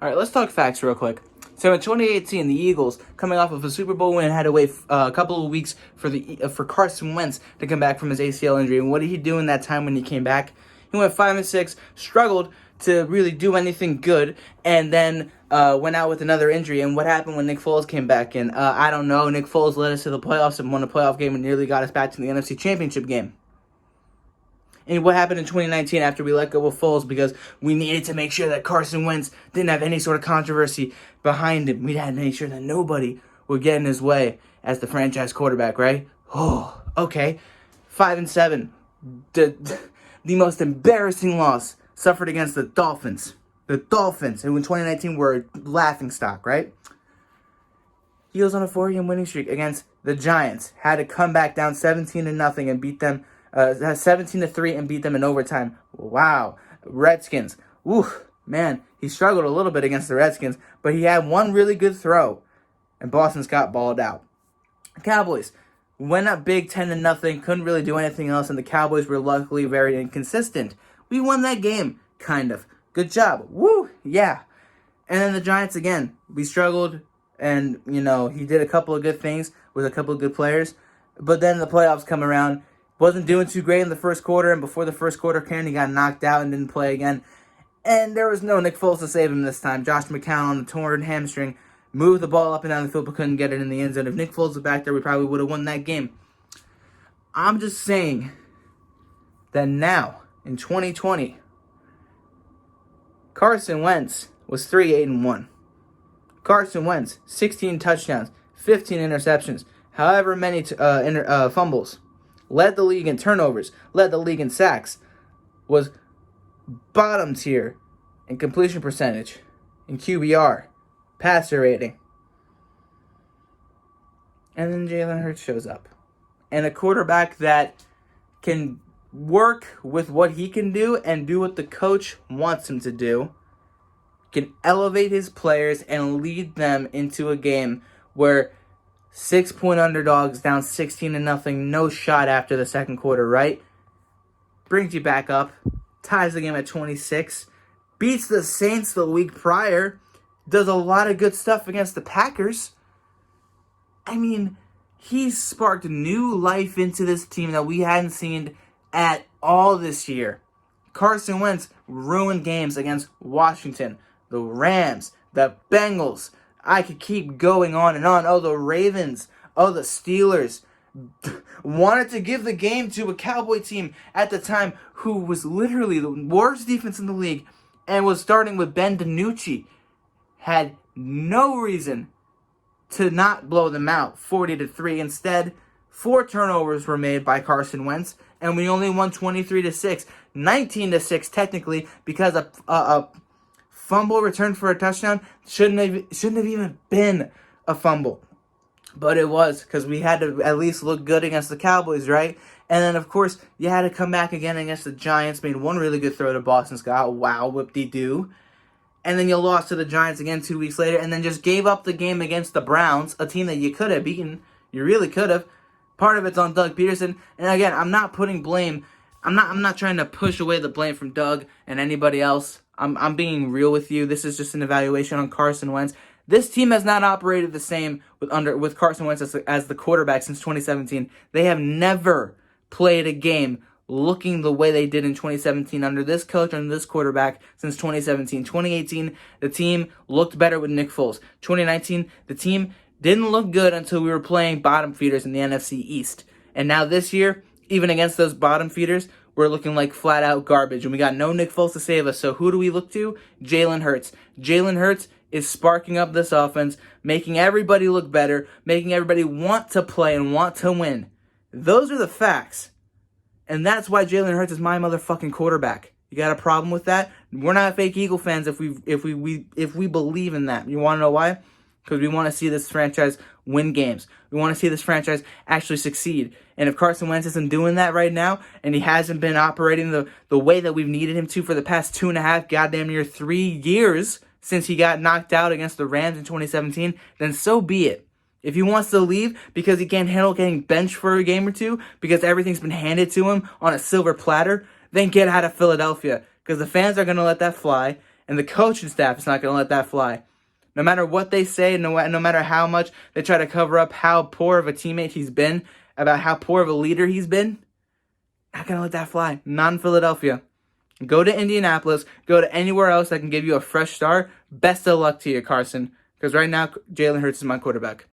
All right, let's talk facts real quick. So in 2018, the Eagles, coming off of a Super Bowl win, had to wait a couple of weeks for Carson Wentz to come back from his ACL injury. And what did he do in that time when he came back? He went 5-6, struggled to really do anything good, and then went out with another injury. And what happened when Nick Foles came back? And I don't know. Nick Foles led us to the playoffs and won a playoff game and nearly got us back to the NFC Championship game. And what happened in 2019 after we let go of Foles, because we needed to make sure that Carson Wentz didn't have any sort of controversy behind him. We had to make sure that nobody would get in his way as the franchise quarterback, right? Oh, okay. 5-7. The most embarrassing loss suffered against the Dolphins. The Dolphins, who in 2019 were a laughingstock, right? He was on a 4-game winning streak against the Giants. Had to come back down 17-0 and beat them 17-3 and beat them in overtime. Wow. Redskins. Ooh, man, he struggled a little bit against the Redskins, but he had one really good throw, and Boston Scott balled out. Cowboys went up big 10-0, couldn't really do anything else, and the Cowboys were luckily very inconsistent. We won that game, kind of. Good job. Woo, yeah. And then the Giants again. We struggled, and, he did a couple of good things with a couple of good players, but then the playoffs come around. Wasn't doing too great in the first quarter, and before the first quarter came, he got knocked out and didn't play again. And there was no Nick Foles to save him this time. Josh McCown on the torn hamstring moved the ball up and down the field but couldn't get it in the end zone. If Nick Foles was back there, we probably would have won that game. I'm just saying that now, in 2020, Carson Wentz was 3-8-1. Carson Wentz, 16 touchdowns, 15 interceptions, however many fumbles. Led the league in turnovers, led the league in sacks, was bottom tier in completion percentage, in QBR, passer rating. And then Jalen Hurts shows up. And a quarterback that can work with what he can do and do what the coach wants him to do, can elevate his players and lead them into a game where 6-point underdogs down 16-0, no shot after the second quarter, right? Brings you back up, ties the game at 26, beats the Saints the week prior, does a lot of good stuff against the Packers. I mean, he's sparked new life into this team that we hadn't seen at all this year. Carson Wentz ruined games against Washington, the Rams, the Bengals. I could keep going on and on. Oh, the Ravens. Oh, the Steelers. Wanted to give the game to a Cowboy team at the time who was literally the worst defense in the league and was starting with Ben DiNucci. Had no reason to not blow them out 40-3. Instead, 4 turnovers were made by Carson Wentz, and we only won 23-6. 19-6 technically, because a fumble return for a touchdown shouldn't have even been a fumble. But it was, because we had to at least look good against the Cowboys, right? And then, of course, you had to come back again against the Giants. Made one really good throw to Boston Scott. Wow, whoop-de-doo. And then you lost to the Giants again 2 weeks later, and then just gave up the game against the Browns, a team that you could have beaten. You really could have. Part of it's on Doug Peterson. And again, I'm not putting blame. I'm not trying to push away the blame from Doug and anybody else. I'm being real with you. This is just an evaluation on Carson Wentz. This team has not operated the same with Carson Wentz as the quarterback since 2017. They have never played a game looking the way they did in 2017 under this coach, under this quarterback since 2017. 2018, the team looked better with Nick Foles. 2019, the team didn't look good until we were playing bottom feeders in the NFC East. And now this year, even against those bottom feeders, we're looking like flat-out garbage, and we got no Nick Foles to save us. So who do we look to? Jalen Hurts. Jalen Hurts is sparking up this offense, making everybody look better, making everybody want to play and want to win. Those are the facts. And that's why Jalen Hurts is my motherfucking quarterback. You got a problem with that? We're not fake Eagle fans if we believe in that. You want to know why? Because we want to see this franchise win games. We want to see this franchise actually succeed. And if Carson Wentz isn't doing that right now, and he hasn't been operating the way that we've needed him to for the past 2.5, goddamn near 3 years since he got knocked out against the Rams in 2017, then so be it. If he wants to leave because he can't handle getting benched for a game or two because everything's been handed to him on a silver platter, then get out of Philadelphia, because the fans are going to let that fly, And the coaching staff is not going to let that fly. No matter what they say, no matter how much they try to cover up how poor of a teammate he's been, about how poor of a leader he's been, not going to let that fly. Not in Philadelphia. Go to Indianapolis. Go to anywhere else that can give you a fresh start. Best of luck to you, Carson. Because right now, Jalen Hurts is my quarterback.